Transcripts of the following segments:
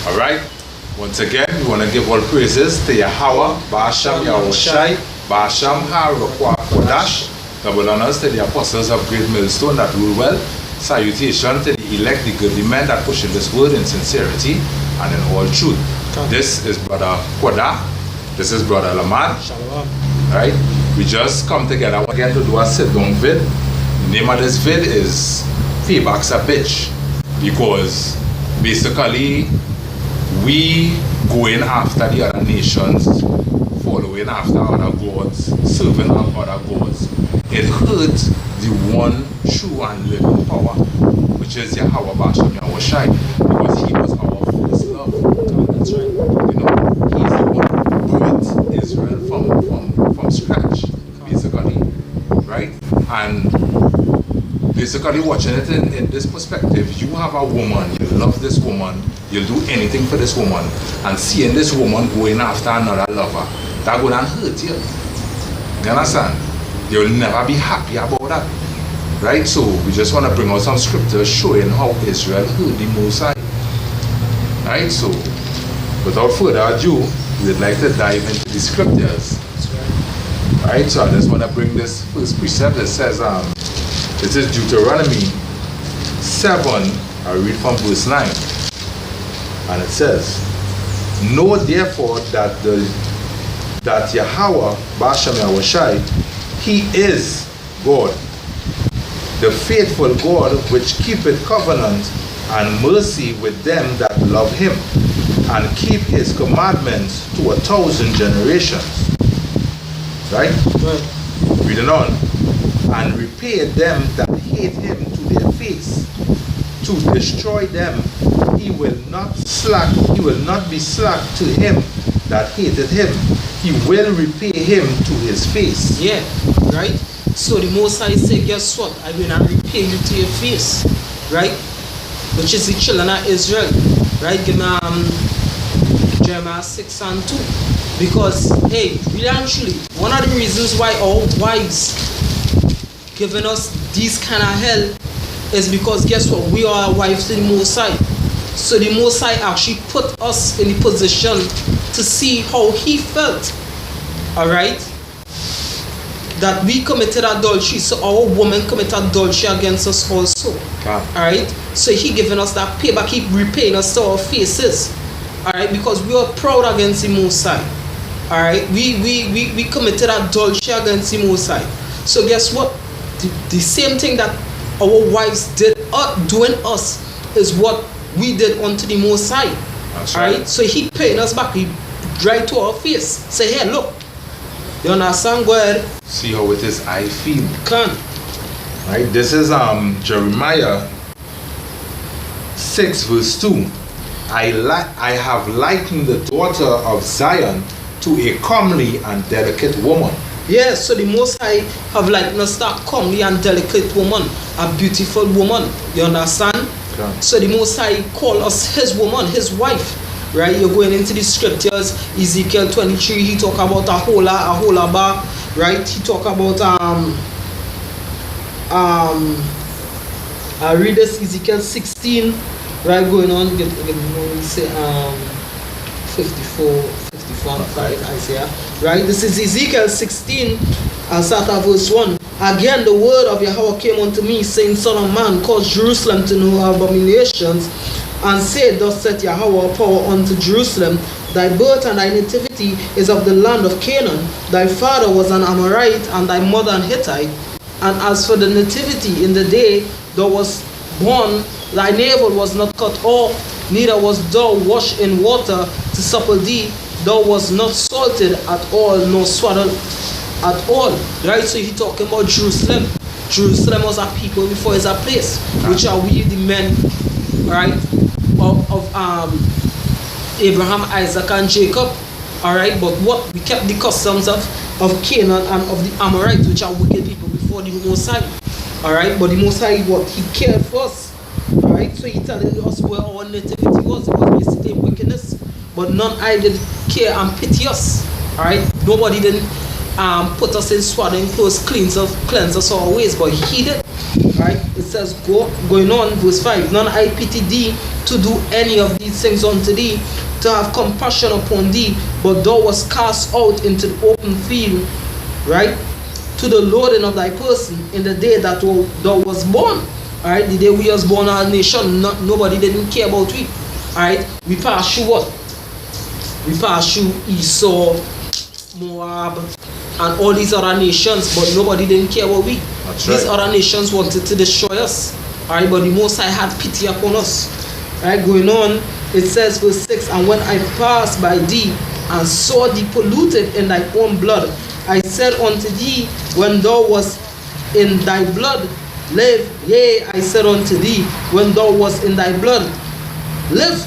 Alright? Once again, we want to give all praises to Yahweh, Ba'asham Yahushai, Ba'asham HaRuach Kodash, double honors to the apostles of Great Millstone that rule well, salutation to the elect, the godly men that push in this word in sincerity and in all truth. This is Brother Koda, this is Brother Lamad. Shalom. Right? We just come together again to do a sit-down vid. The name of this vid is Feedback's a Bitch, because basically we going after the other nations, following after other gods, serving other gods. It hurts the one true and living power, which is Yahweh Ba'asham Yahushai, because he was our first love. That's right. You know, he's the one who birthed Israel from scratch, basically, right? And basically watching it in this perspective, you have a woman, you love this woman, you'll do anything for this woman, and seeing this woman going after another lover, that would hurt you. You understand? You'll never be happy about that. Right? So we just want to bring out some scriptures showing how Israel heard the Most High. Right? So without further ado, we'd like to dive into the scriptures. Right? So I just want to bring this first precept that says, this is Deuteronomy 7, I read from verse 9. And it says, know therefore that Yahweh Ba'asham Yahushai, he is God, the faithful God which keepeth covenant and mercy with them that love him, and keep his commandments to 1,000 generations. Right? Right. Reading on. And repay them that hate him to their face, to destroy them. He will not be slack to him that hated him. He will repay him to his face. Yeah, right? So the Most High say, guess what? I will not repay you to your face, right? Which is the children of Israel, right? Give me Jeremiah 6 and 2. Because, hey, really and truly, one of the reasons why our wives giving us these kind of hell is because guess what? We are wives to the Most High. So the Most High actually put us in the position to see how he felt. Alright? That we committed adultery, so our woman committed adultery against us also. Alright? So he giving us that payback, he repaying us to our faces. Alright? Because we are proud against the Most High. Alright? We committed adultery against the Most High. So guess what? The same thing that our wives did doing us is what we did unto the Most High. That's right. So he paying us back. He right to our face. Say, hey, look. You understand? Go ahead. See how it is I feel. Can. Right? This is Jeremiah 6 verse 2. I have likened the daughter of Zion to a comely and delicate woman. Yeah, so the Most High have like not that comely and delicate woman, a beautiful woman. You understand? Okay. So the Most High call us his woman, his wife. Right? You're going into the scriptures, Ezekiel 23, he talk about Aholaba, right? He talk about I read this Ezekiel 16, right? Going on, say 54 and 5 Isaiah, right? This is Ezekiel 16, and start at verse 1. Again the word of Yahweh came unto me, saying, Son of man, cause Jerusalem to know her abominations, and say, thus saith Yahweh power unto Jerusalem, thy birth and thy nativity is of the land of Canaan. Thy father was an Amorite, and thy mother an Hittite. And as for the nativity, in the day thou wast born, thy navel was not cut off, neither was thou washed in water to supple thee. Thou was not salted at all, nor swaddled at all. Right? So he talking about Jerusalem. Jerusalem was a people before it's a place, which are we the men, right, of Abraham, Isaac, and Jacob. Alright, but what we kept the customs of Canaan and of the Amorites, which are wicked people before the Most High. Alright, but the Most High, what? He cared for us. Alright, so he telling us where our nativity was. It was basically wickedness. But none I did care and pity us. Alright, nobody didn't put us in swaddling clothes, cleanse us our ways, but he did. Right? It says, going on, verse 5, none I pity thee to do any of these things unto thee, to have compassion upon thee, but thou wast cast out into the open field, right? To the loading of thy person in the day that thou was born. Alright, the day we was born our nation, nobody didn't care about we. Alright, we passed through what? We passed through Esau, Moab, and all these other nations, but nobody didn't care about we. That's These right. other nations wanted to destroy us. Alright, but the Most High had pity upon us. Alright, going on, it says verse 6, and when I passed by thee and saw thee polluted in thy own blood, I said unto thee, when thou wast in thy blood, live. Yea, I said unto thee, when thou wast in thy blood, live.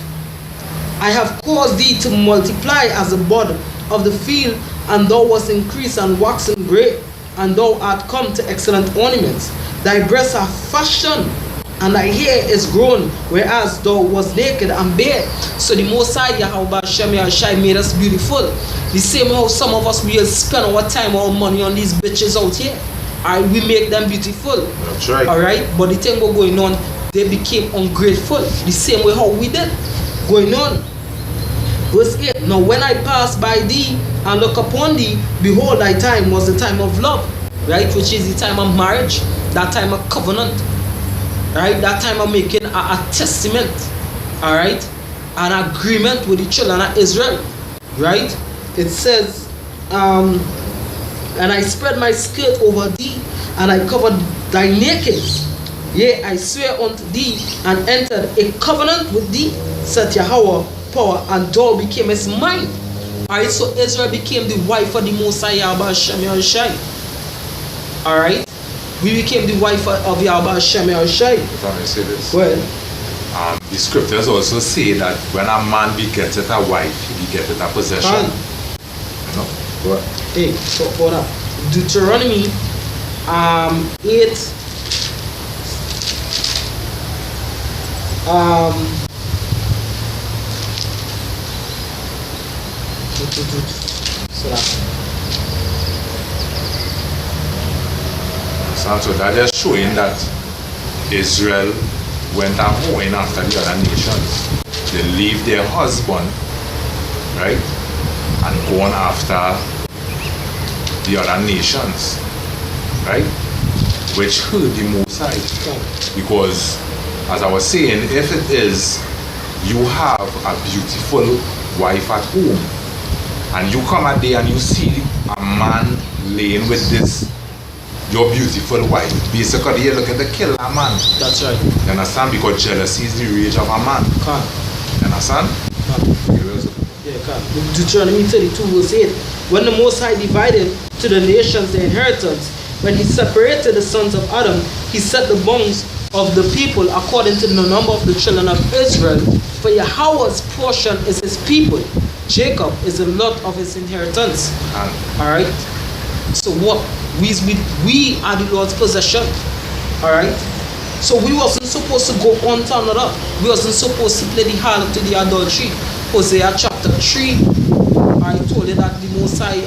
I have caused thee to multiply as a bud of the field, and thou wast increased and waxen great, and thou art come to excellent ornaments. Thy breasts are fashioned, and thy hair is grown, whereas thou wast naked and bare. So the Most High Yahweh Hashem Yahushai made us beautiful. The same how some of us will spend our time, our money on these bitches out here. Alright, we make them beautiful. That's right. Alright, but the thing was going on, they became ungrateful. The same way how we did. Going on. Verse 8, now when I passed by thee and look upon thee, behold, thy time was the time of love, right? Which is the time of marriage, that time of covenant, right? That time of making a testament, all right? An agreement with the children of Israel, right? It says, and I spread my skirt over thee, and I covered thy nakedness. Yea, I swear unto thee, and entered a covenant with thee, said Yahweh power, and thou becamest mine. Alright, so Israel became the wife of the Most High Yahweh Hashem Yahushai. Alright, we became the wife of Yahweh Hashem Yahushai. If I may say this. Go ahead. The scriptures also say that when a man begetteth a wife, he begetteth a possession. You know? Go ahead. Hey, so hold up. Deuteronomy 8 So that is showing that Israel went and hoeing after the other nations. They leave their husband, right, and going after the other nations, right, which hurt the Most High. Because, as I was saying, if it is you have a beautiful wife at home, and you come a day and you see a man laying with this your beautiful wife, basically you're looking to kill a man. That's right. You understand? Because jealousy is the rage of a man. You understand? Yeah, Deuteronomy 32 verse 8. When the Most High divided to the nations their inheritance, when he separated the sons of Adam, he set the bounds of the people according to the number of the children of Israel. For Yahweh's portion is his people. Jacob is the lot of his inheritance. Alright? So what? We are the Lord's possession. Alright? So we wasn't supposed to go on to another. We wasn't supposed to play the harlot to the adultery. Hosea chapter 3, I told you that the Most High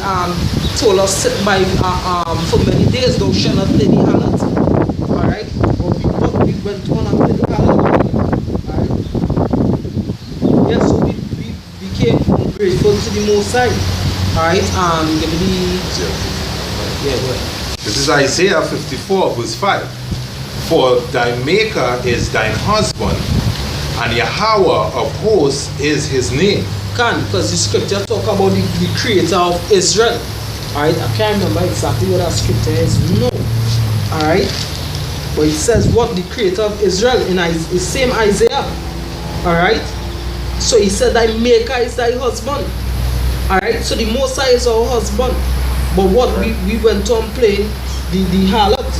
told us sit by for many days thou shalt not play the harlot. Alright? But we went on and played the harlot. Alright? Yes, so we became ungrateful to the Most High. Alright? Give me the... Yeah, go ahead. This is Isaiah 54 verse 5. For thy maker is thine husband, and Yahweh of hosts is his name. Because the scripture talk about the creator of Israel. Alright, I can't remember exactly what that scripture is. No. Alright. But it says what? The creator of Israel in the same Isaiah. Alright. So he said thy maker is thy husband. Alright, so the Most High is our husband. But what we went on playing the harlot.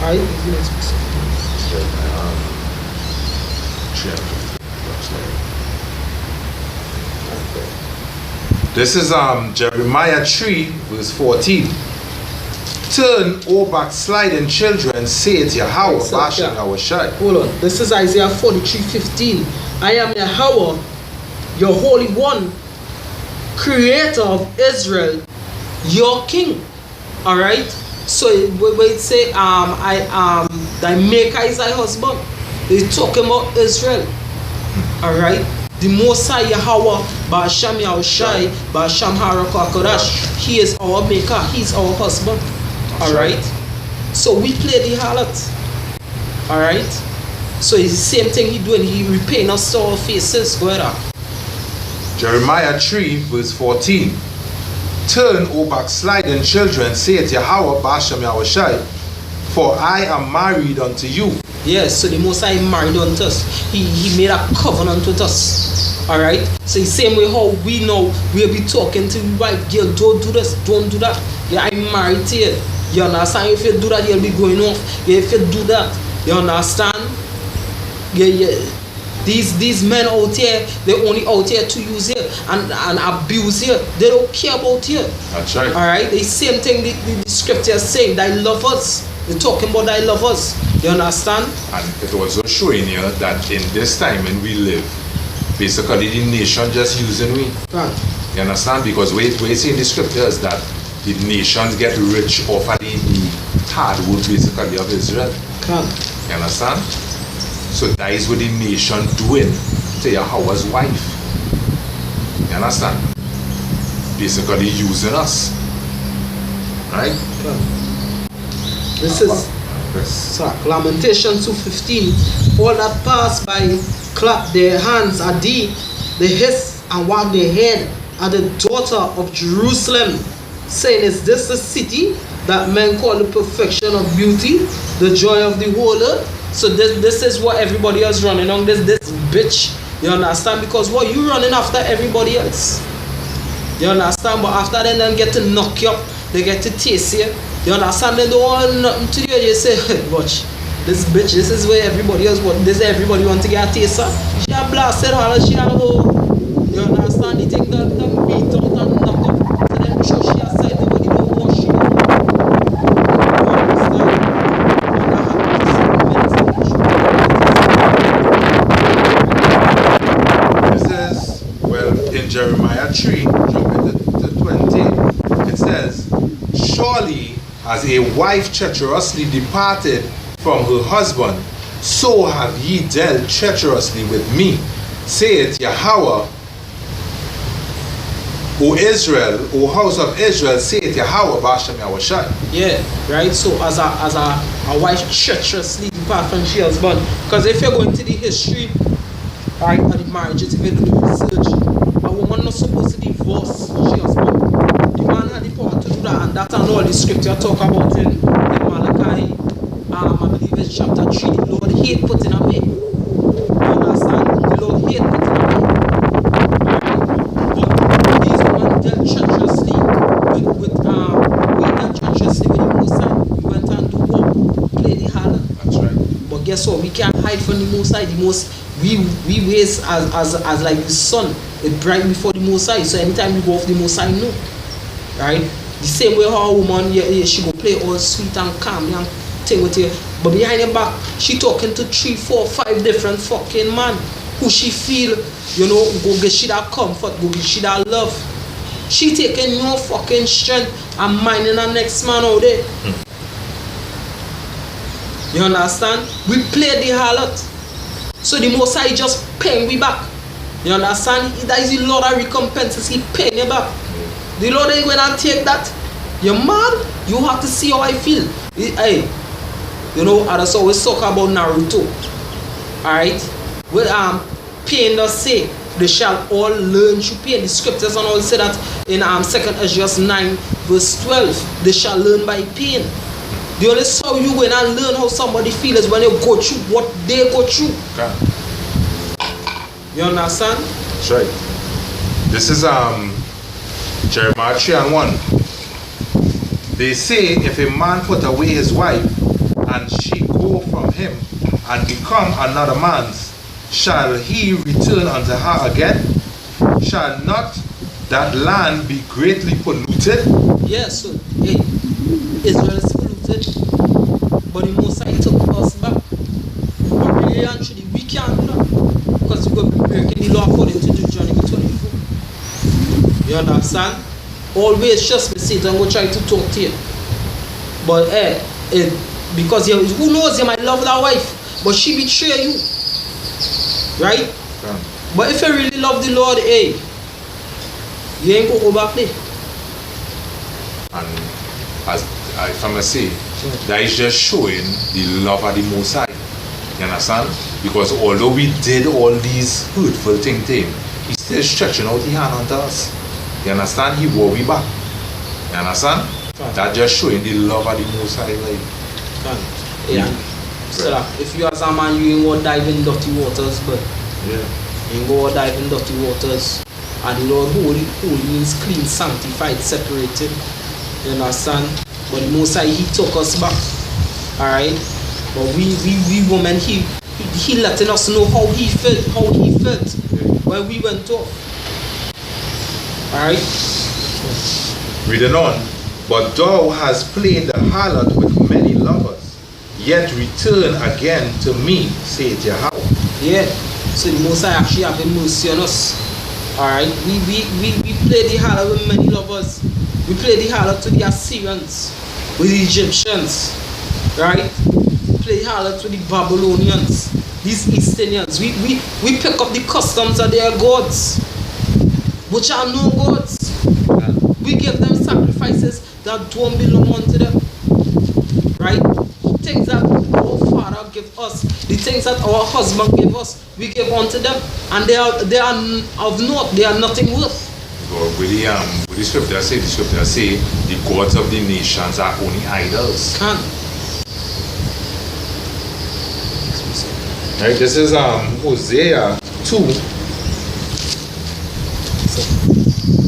Alright, this is Jeremiah 3 verse 14. Turn, O backsliding children, saith Yahweh Bashan Yahushai. Hold on. This is Isaiah 43:15. I am Yahweh, your Holy One, Creator of Israel, your King. Alright? So when it say Thy maker is thy husband. He's talking about Israel. Alright? The Mosai Yahweh, Ba'asham Yahushai, Ba'asham Harakodash, he is our maker, he's our husband. Alright? So we play the harlot. Alright? So it's the same thing he doing, he repaying us to our faces. Go ahead. Jeremiah 3 verse 14. Turn, O backsliding children, saith Yahweh Ba'asham Yahushai, for I am married unto you. Yes, so the Mosai married unto us. He made a covenant with us. Alright? So the same way how we know we'll be talking to the wife, girl, don't do this, don't do that. Yeah, I'm married to you. You understand? If you do that, you'll be going off. Yeah, if you do that, you understand? Yeah. These men out here, they're only out here to use you and abuse you. They don't care about you. That's right. Alright? The same thing the scripture is saying, thy love us. They're talking about thy love us. You understand? And it also showing you that in this time when we live, basically the nation just using we. Right. You understand? Because we see in the scriptures that the nations get rich off of the hardwood basically of Israel. Come. You understand? So that is what the nation doing to Yahweh's wife. You understand? Basically using us. Right? Come. This is Lamentations 2:15. All that pass by clap their hands at thee, they hiss and wag their head at the daughter of Jerusalem, saying, is this the city that men call the perfection of beauty, the joy of the whole earth? So this is what everybody else running on, this bitch. You understand? Because what you running after everybody else. You understand? But after then get to knock you up, they get to taste you. You understand? They don't want nothing to do. You say, watch, this bitch, this is where everybody else want. This everybody want to get a taste of. She a blasted her, she a go. You understand? You think that beat out and knock up. So then show she a side, nobody don't want she. You understand? This is, well, in Jeremiah 3, jumping to 20, it says, surely as a wife treacherously departed from her husband, so have ye dealt treacherously with me, saith Yahweh. O Israel, O house of Israel, saith Yahweh Ba'asham Yahushai. Yeah, right. So as a wife treacherously depart from she husband, because if you're going to the history, right, of the marriages, if you do the research, a woman not supposed to divorce she husband. The man had the power to do that, and that's all the scripture talk about in Malachi. I believe it's chapter 3. The Lord hate putting away. You understand? The Lord hate putting away. But these women dealt treacherously with the Mosai. We went and do what? Play the harlot. That's right. But guess what? We can't hide from the Mosai. We raise as like the sun. It bright before the Mosai. So anytime we go off the Mosai, no. Right? The same way how a woman, she go play all sweet and calm and thing with you. But behind your back, she talking to 3, 4, 5 different fucking man who she feel, go get she that comfort, go get she that love. She taking your fucking strength and minding the next man out there. You understand? We play the harlot. So the Mosai just paying we back. You understand? That is a lot of recompenses. He paying you back. The Lord ain't going to take that. You're mad? You have to see how I feel. Hey, I just always talk about Naruto. Alright? Well, pain does say, they shall all learn through pain. The scriptures and all say that in 2 Ezra 9 verse 12. They shall learn by pain. The only how you going and learn how somebody feels is when you go through what they go through. Okay. You understand? That's right. This is Jeremiah 3 and 1. They say, if a man put away his wife, and she go from him, and become another man's, shall he return unto her again? Shall not that land be greatly polluted? Yes, so, hey, Israel is polluted, but the Mosai took us back. But really and truly, we can't do that, because we're going to be breaking the law according to Deuteronomy 24. You understand? Always just be Satan will try to talk to you. But because who knows, you might love that wife, but she betray you. Right? Yeah. But if you really love the Lord, hey, you ain't gonna go back there. And as if I may say, that is just showing the love of the Most High. You understand? Because although we did all these hurtful things to him, he's still stretching out the hand unto us. You understand? He wore we back. You understand? Right. That just showing the love of the Most High. Like, Yeah. So that if you as a man, you ain't gonna dive in dirty waters, but yeah. you ain't gonna dive in dirty waters. And the Lord holy means clean, sanctified, separated. You understand? But the Most High, He took us back. Alright? But we women, he letting us know how he felt when we went off. Alright? Reading on. But thou hast played the harlot with many lovers, yet return again to me, saith Yahweh. Yeah. So the Most High actually having mercy on us. Alright? We played the harlot with many lovers. We played the harlot to the Assyrians, with the Egyptians. Right? We played the harlot with the Babylonians, these Easternians. We pick up the customs of their gods, which are no gods. We give them sacrifices that don't belong unto them. Right? Things that our father give us, the things that our husband give us, we give unto them. And they are of naught, they are nothing worth. But with the scripture say, the gods of the nations are only idols. Can't. Right, this is Hosea 2.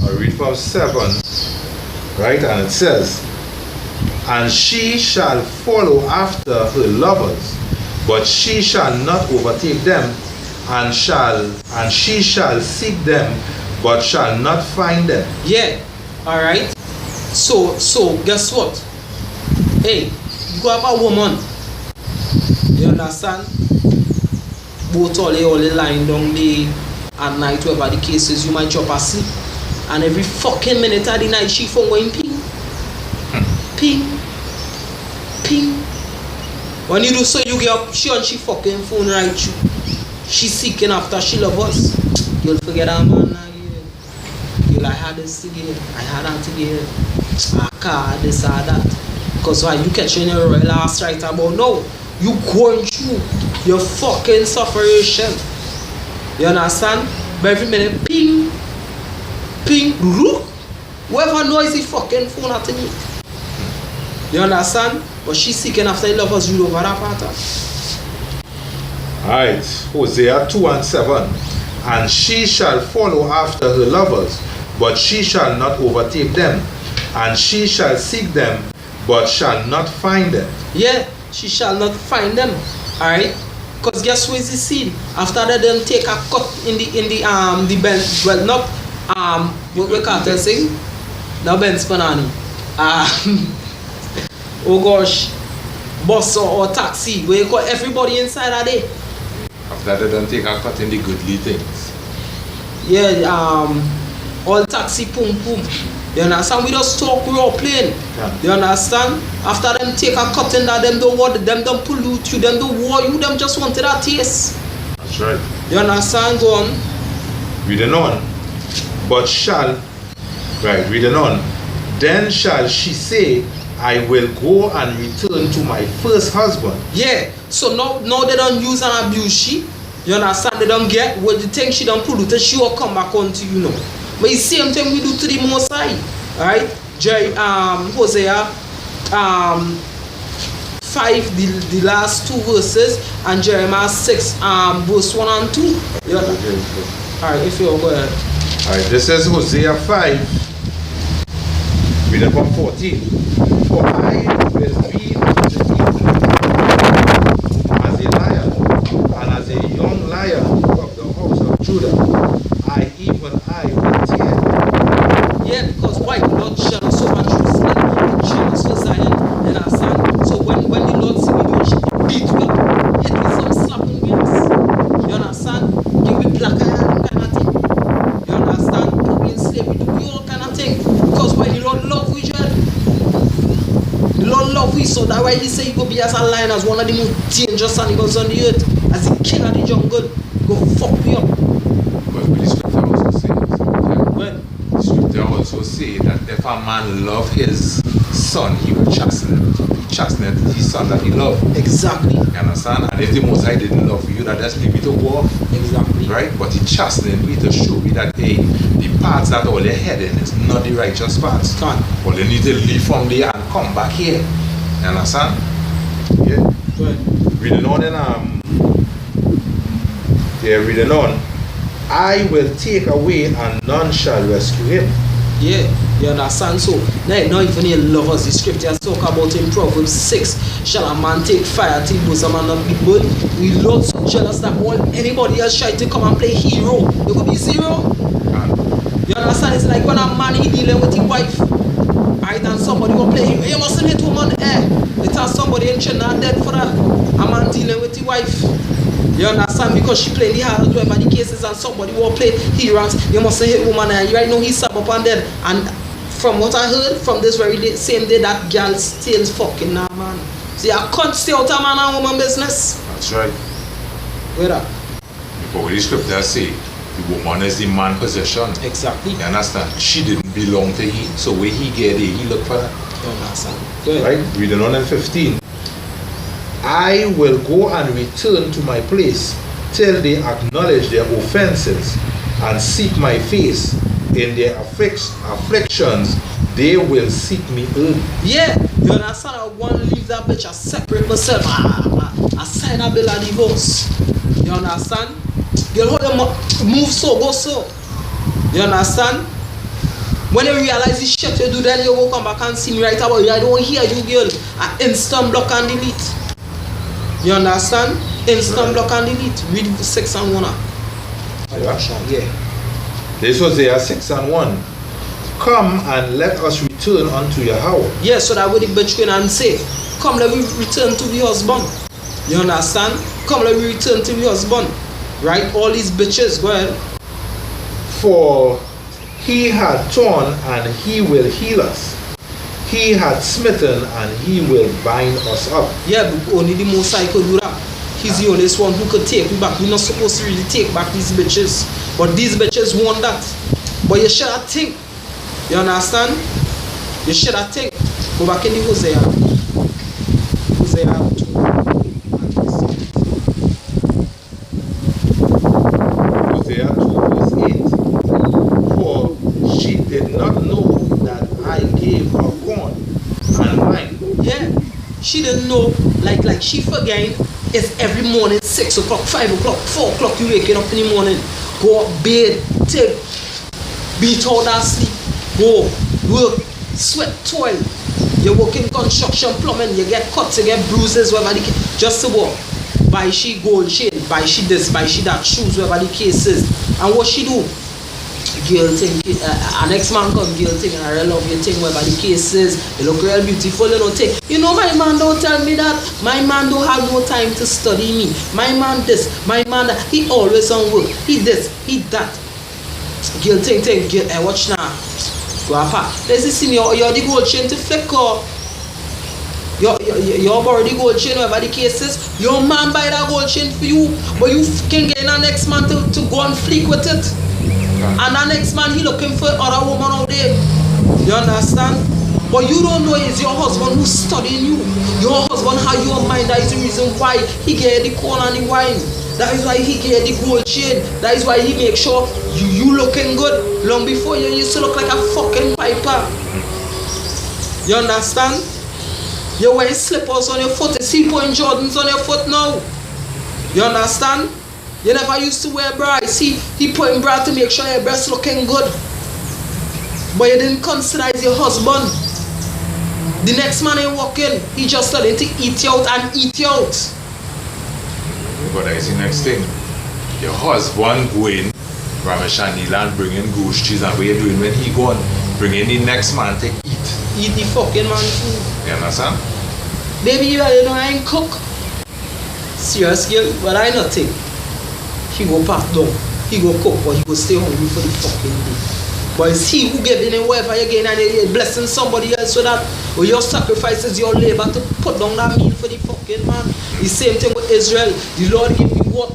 I read from 7, right, and it says, and she shall follow after her lovers, but she shall not overtake them, and she shall seek them, but shall not find them. Yeah. Alright. So guess what? Hey, you go have a woman. You understand? Both all the lying down there at night, whatever the case is, you might drop asleep. And every fucking minute of the night she phone going ping. Ping. Ping. When you do so, you get up, she on she fucking phone right you. She seeking after she love us. You'll forget that man again. You'll I had this again. I had that again. I can't this or that. Because why you catching your real ass right about now? You going through your fucking suffering. You understand? But every minute, ping, ping, rook. Whoever noisy fucking phone at me. You understand? But she's seeking after the lovers read over that pattern. Alright, Hosea 2 and 7. And she shall follow after her lovers, but she shall not overtake them. And she shall seek them, but shall not find them. Yeah, she shall not find them. Alright? Because guess who is the seed? After that, them take a cut in the bench. Well, not what we can't sing. No bench panani. Oh gosh, bus or taxi. Where you got everybody inside of there. After they don't take a cut in the goodly things. Yeah, all taxi pum pum. You understand? We just talk, we all playing. Yeah. You understand? After them take a cut in that, them don't want, them don't pollute you, them don't war you, them just wanted that taste. That's right. You understand? Go on. Reading on. But shall, right, reading on. Then shall she say, I will go and return to my first husband. Yeah. So now they don't use and abuse she. You understand? They don't get what the thing she don't polluted, she will come back on to you know. But the same thing we do to the Most High. Alright? Hosea 5, the last two verses, and Jeremiah 6, verse 1 and 2. You Alright, if you go ahead. Alright, this is Hosea 5. Read from 14. For I will be unto Edom as a lion, and as a young lion of the house of Judah. I will tear. Yeah, because why? The Lord jealous over Jerusalem, jealous for Zion, and our son. So when the Lord see we do it, beat we up, hit with some slapping wheels. You understand? Give me black eye kind of thing. You understand? Put me in slavery, do we all kind of thing. Because why the Lord love we, John? The Lord love we, so that why he say say he go be as a lion, as one of the most dangerous animals on the earth, as the king of the jungle. He go fuck me up. But the scripture also says, Well, the scripture also say that if a man love his son, he will chasten him. He chasten his son that he love. exactly. You understand? And if the Most High didn't love you, that just leave you to go off. Exactly. Right? But he chastening me to show me that, hey, the paths that all you're heading is not the righteous paths. Can't. But you need to leave from there and come back here. You understand? Yeah. Well, Reading on reading on. I will take away and none shall rescue him. yeah, you understand? So, now not even in lovers, the scriptures talk about in Proverbs 6, shall a man take fire till bosom and not be burned? We Lord so jealous that all anybody else try to come and play hero, it could be zero. You understand? It's like when a man he dealing with his wife, right, and somebody go play hero. You mustn't hit woman it has somebody in China dead for that. A man dealing with his wife. You understand? Because she played the hard whatever the cases and somebody will play heroes. You must hit woman and right now he's sub up and dead. And from what I heard from this very day, same day that girl still fucking now, man. See, I can't stay out of man and woman business. That's right. Where that? But what the scripture say, the woman is the man possession. Exactly. You understand? She didn't belong to him, so where he get it, he look for that. You understand? Good. Right? Reading on in 15. I will go and return to my place till they acknowledge their offenses and seek my face. In their afflictions, they will seek me early. Yeah, you understand? I want to leave that bitch, I separate myself. I sign a bill of divorce. You understand? Girl, hold them up, move so, go so. You understand? When you realize this shit you do, then you will come back and see me right about you. I don't hear you, girl. I instant block and delete. You understand? Instant block and delete. Read 6 and 1. Yeah. This was there 6 and 1. Come and let us return unto Yahweh. Yeah, so that way the bitch can and say, come let me return to the husband. You understand? Come let me return to the husband. Right? All these bitches, go ahead. For he had torn and he will heal us. He had smitten and he will bind us up. Yeah, but only the Most High could do that. He's the only one who could take me back. We're not supposed to really take back these bitches. But these bitches want that. But you should have think. You understand? You should have think. Go back in the Hosea. Hosea 2. Hosea 2 verse 8. For she did not know that I gave her corn and wine. Yeah. She didn't know. Like she forget. It's every morning, 6 o'clock, 5 o'clock, 4 o'clock, you waking up in the morning. Go up, bed, take, beat all that sleep, go, work, sweat, toil. You work in construction, plumbing, you get cuts, you get bruises, whatever the case, just to work. Buy she gold chain, buy she this, buy she that, shoes, whatever the case is. And what she do? Girl thing, an ex-man come, girl thing, and I really love your thing, whatever the case is. You look real beautiful, you know, take. You know, my man don't tell me that. My man don't have no time to study me. My man this, my man that. He always on work. He this, he that. Girl thing, girl, watch now. Go apart. Let's see me, you're the gold chain to flick or you're borrow the gold chain, whatever the case is. Your man buy that gold chain for you, but you can get an next man to go and flick with it. And the next man, he looking for other woman out there. You understand? But you don't know it's your husband who's studying you. Your husband has your mind. That is the reason why he get the corn and the wine. That is why he get the gold chain. That is why he make sure you looking good. Long before you used to look like a fucking piper. You understand? You wear slippers on your foot. You see point Jordans on your foot now. You understand? You never used to wear bra. See, he putting bra to make sure your breast looking good. But you didn't consider as your husband. The next man you walk in, he just started to eat you out and eat you out. But that's the next thing. Your husband going Ramesh and Neil and bringing goose cheese, and what you doing when he gone? Bringing the next man to eat. Eat the fucking man food. You understand? Baby, you know I ain't cook. Serious girl, but I nothing. He go pack down. He go cook, but he go stay hungry for the fucking day. But it's He who gave in whatever you gain, and you're blessing somebody else so that with your sacrifices, your labor to put down that meal for the fucking man. The same thing with Israel. The Lord give you what?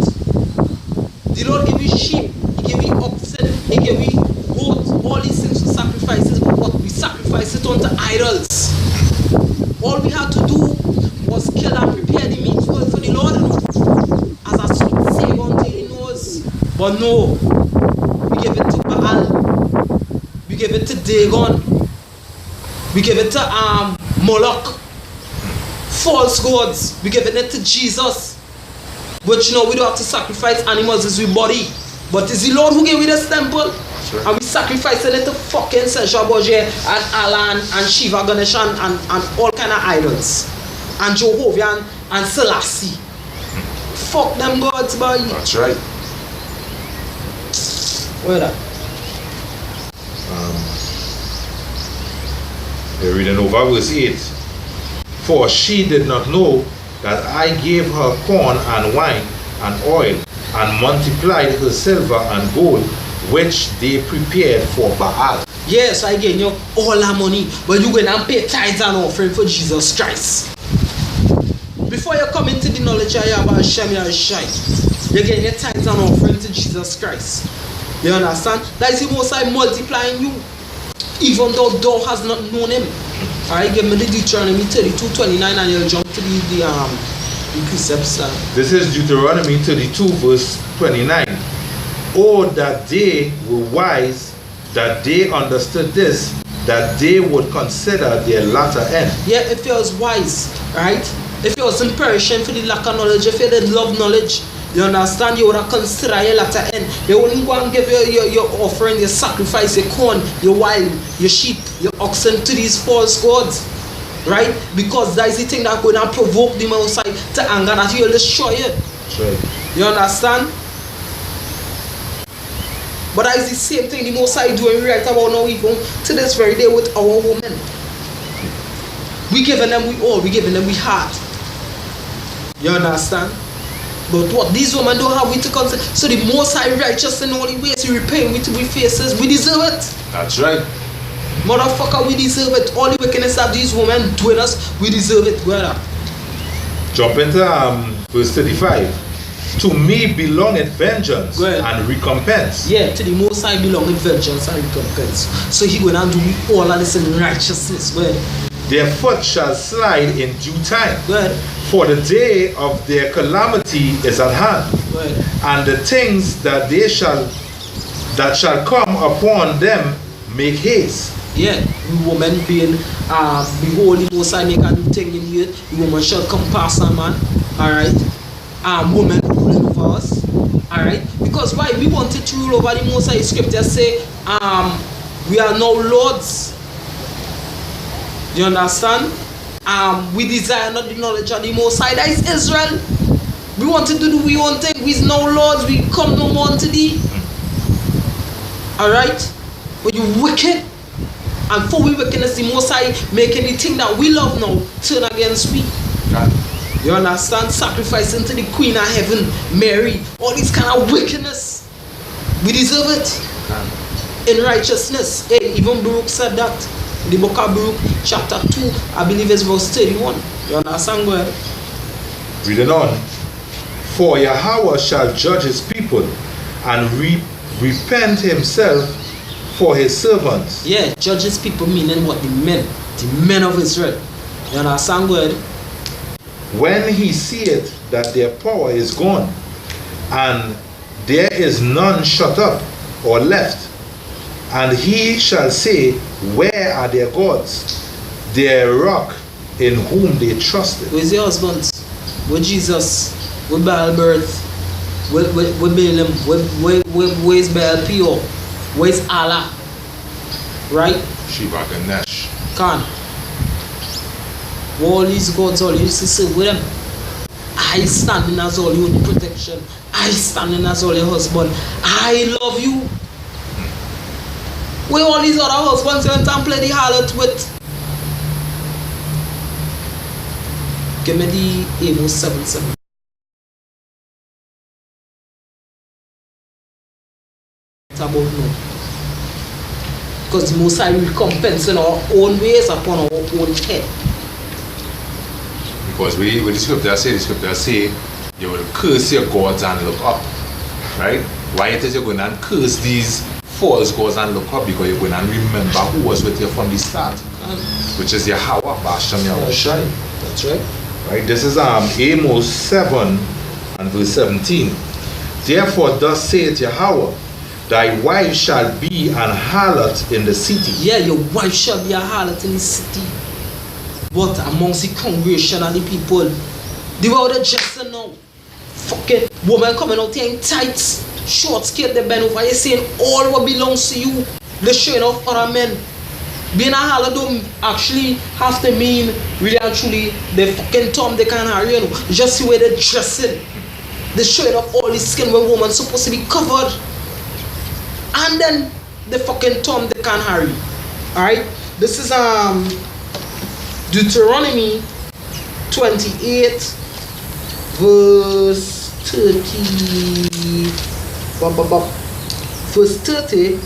The Lord give you sheep, He give you oxen, He give you goats, all these things for sacrifices, but what? We sacrifice it unto idols. All we had to do was kill and prepare the meat for the Lord as a sweet savour unto He knows. But no, we give it to Baal, we give it to Dagon, we give it to Moloch, false gods, we giving it to Jesus. But you know, we don't have to sacrifice animals as we body. But it's the Lord who gave me this temple. Sure. And we sacrificing it to fucking Sesha Boje and Allah and Shiva Ganesh and all kind of idols. And Jehovah and Selassie. Fuck them gods, boy. That's right. Where that? We're reading over verse 8. For she did not know that I gave her corn and wine and oil, and multiplied her silver and gold, which they prepared for Baal. Yes, I gave you all that money, but you going and pay tithes and offering for Jesus Christ. Before you come into the knowledge of Yahweh Hashem Yahushai, you're getting your tithes and offering to Jesus Christ. You understand? That is the Most High multiplying you, even though thou hast not known Him. Alright, give me the Deuteronomy 32:29 and you'll jump to the precepts. This is Deuteronomy 32 verse 29. Oh, that they were wise, that they understood this, that they would consider their latter end. Yeah, if you was wise, right? If you wasn't perishing for the lack of knowledge, if you didn't love knowledge, you understand, you would have considered your latter end. You wouldn't go and give your offering, your sacrifice, your corn, your wine, your sheep, your oxen to these false gods. Right? Because that is the thing that going to provoke the Most High to anger, that He will destroy you. Right. You understand? But that is the same thing the Most High doing right about now, even to this very day with our women. We giving them we all, we giving them we heart. You understand? But what these women don't have we to consider. So the Most High righteous in all the ways He repaying we to we faces, we deserve it. That's right. Motherfucker, we deserve it. All the wickedness that these women doing us, we deserve it. Where that? Jump into verse 35. To me belongeth vengeance and recompense. Yeah, to the Most High belongeth vengeance and recompense. So He going to do all of this in righteousness. Where? Their foot shall slide in due time. Where? For the day of their calamity is at hand. Where? And the things that shall come upon them make haste. Yeah, the woman being behold the Most High make a new thing in the earth. The woman shall come past a man. Alright. Woman ruling over us. Alright. Because why? We wanted to rule over the Most High. Scriptures say we are now lords. You understand? We desire not the knowledge of the Most High. That is Israel. We wanted to do we want thing. We is now lords. We come no more unto thee. Alright? But you wicked. And for we wickedness, the Most High make anything that we love now turn against we. God. You understand? Sacrificing to the Queen of Heaven, Mary, all this kind of wickedness. We deserve it. God. In righteousness. Hey, even Baruch said that. The book of Baruch, chapter 2, I believe it's verse 31. You understand? Go ahead. Reading on. For Yahweh shall judge His people and repent Himself for His servants. Yeah, judge His people meaning what? The men of Israel. You understand? Go ahead. When He seeth that their power is gone, and there is none shut up or left, and He shall say, where are their gods, their rock in whom they trusted? Where's your husbands? With Jesus? With Baal birth? With Balaam? Where's Baal Peor? Where's Allah? Right? Shiva Ganesh. Khan. All these gods, all you used to serve with them. I standing as all your protection. I standing as all your husband. I love you. Where all these other husbands went and play the harlot with? Give me the Amos 7:7. It's about no. Because the Most High will recompense in our own ways upon our own head. Because when the scripture say, you will curse your gods and look up. Right? Why it is you're going to curse these false gods and look up? Because you're going to remember who was with you from the start. Which is Yahweh, Bashem Yahushai. That's right. Right? This is Amos 7 and verse 17. Therefore thus saith Yahweh, thy wife shall be an harlot in the city. Yeah, your wife shall be a harlot in the city. But amongst the congregation and the people, they were the dressing now. Fucking woman coming out here in tights, short skirt, they bend over. You saying all what belongs to you. The showing of other men. Being a harlot don't actually have to mean really and truly the fucking Tom they can't hurry, you know. Just the way they're dressing. The showing of all the skin where woman supposed to be covered. And then the fucking Tom they can't hurry. Alright? This is Deuteronomy 28 verse 30. Verse 30.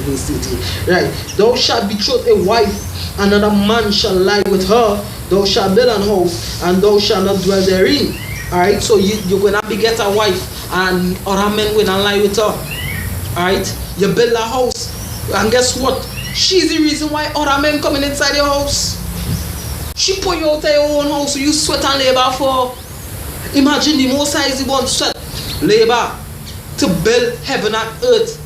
Verse 30. Right. Thou shalt betroth a wife, another man shall lie with her. Thou shalt build an house, and thou shalt not dwell therein. Alright, so you're gonna beget a wife, and other men will not lie with her. Alright, you build a house, and guess what? She's the reason why other men coming inside your house. She put you out of your own house, so you sweat and labor for. Imagine the Most High is the one sweat, labor to build heaven and earth,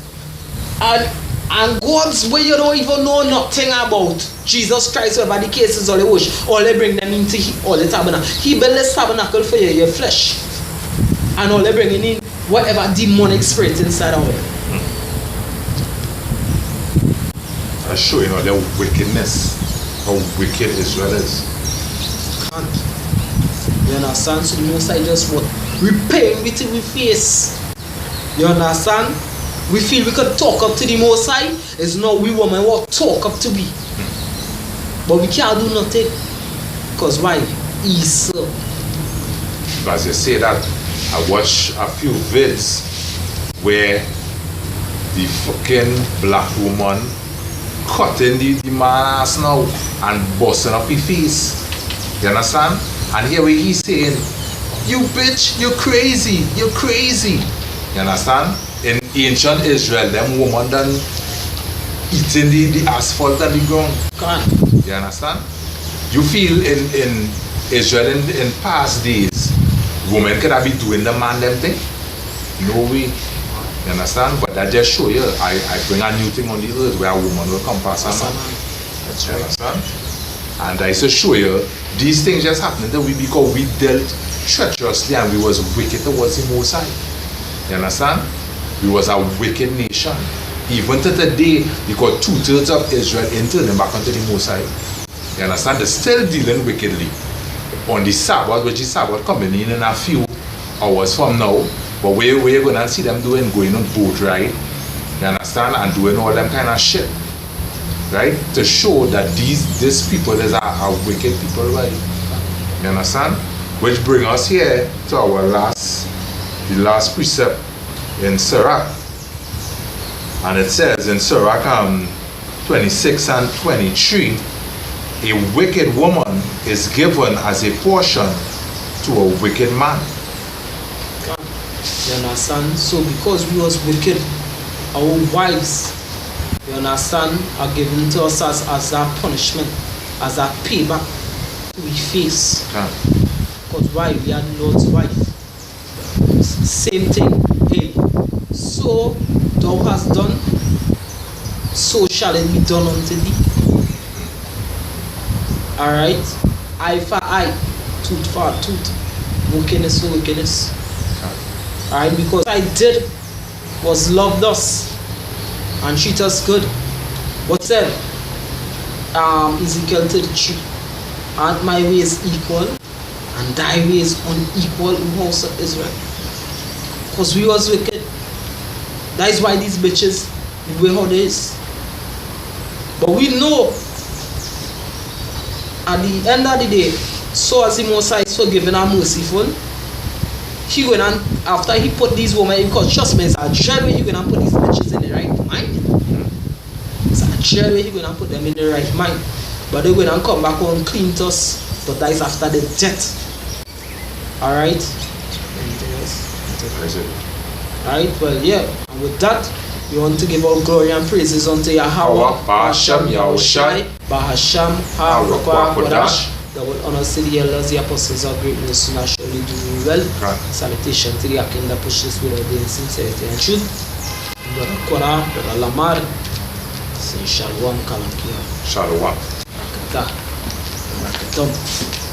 and God's way you don't even know nothing about. Jesus Christ, whatever the cases all they wish, all they bring them into all the tabernacle. He built this tabernacle for you, your flesh, and all they bringing in whatever demonic spirit inside of it. I show you know their wickedness, how wicked Israel is. Can't. You understand? So the Most High just what? Repaying with it with face. You understand? We feel we could talk up to the Most High. It's not we women what talk up to me. But we can't do nothing. Because why? He's As you say that, I watched a few vids where the fucking black woman cutting the man ass now and busting up his face. You understand? And here he's saying, you bitch, you're crazy, you're crazy. You understand? In ancient Israel, them women done eating the asphalt and the ground. You understand? You feel in Israel in past days, women could have been doing the man them thing? No way. You understand? But that just show you, I bring a new thing on the earth where a woman will come past a man. That's You right. understand? And I just show you, these things just happening to we because we dealt treacherously and we was wicked towards the Most High. You understand? We was a wicked nation. Even to today, because 2/3 of Israel entered them back onto the Most High. You understand? They're still dealing wickedly. On the Sabbath, which is Sabbath coming in a few hours from now, but where you're going to see them going on boat ride, you understand? And doing all them kind of shit. Right? To show that these people is a wicked people, right? You understand? Which bring us here to our the last precept in Sirach. And it says in Sirach 26 and 23, a wicked woman is given as a portion to a wicked man. You understand? So because we was wicked, our wives, you understand, are given to us as a punishment, as a payback we face. Because why? We are the Lord's wife. Same thing. Hey, so thou hast done, so shall it be done unto thee. Alright? Eye for eye, tooth for tooth. Wickedness for wickedness. Alright? Because I did was loved us and treat us good. What said? Ezekiel 33. Aren't my ways equal? And thy ways unequal, in house of Israel. Because we was wicked. That is why these bitches, the way how they is. But we know, at the end of the day, so as the Most High is forgiving and merciful, he went on after he put these women, because trust me, it's a dread way he went and put these bitches in the right mind. It's a dread way he went and put them in the right mind. But they went and come back home clean to us, but that is after the death. Alright? Anything else? Alright, well yeah, and with that, we want to give all glory and praises unto Yahweh, Bahasham Yahushai, Bahasham HaRuach Kodash. That will honor to the elders, the apostles of greatness, and surely do me well. Salutation to the Akin that pushes without the sincerity and truth. Brother Kora, Brother Lamar, say Shalom Kalakia. Shalom. Rakata. Rakatom.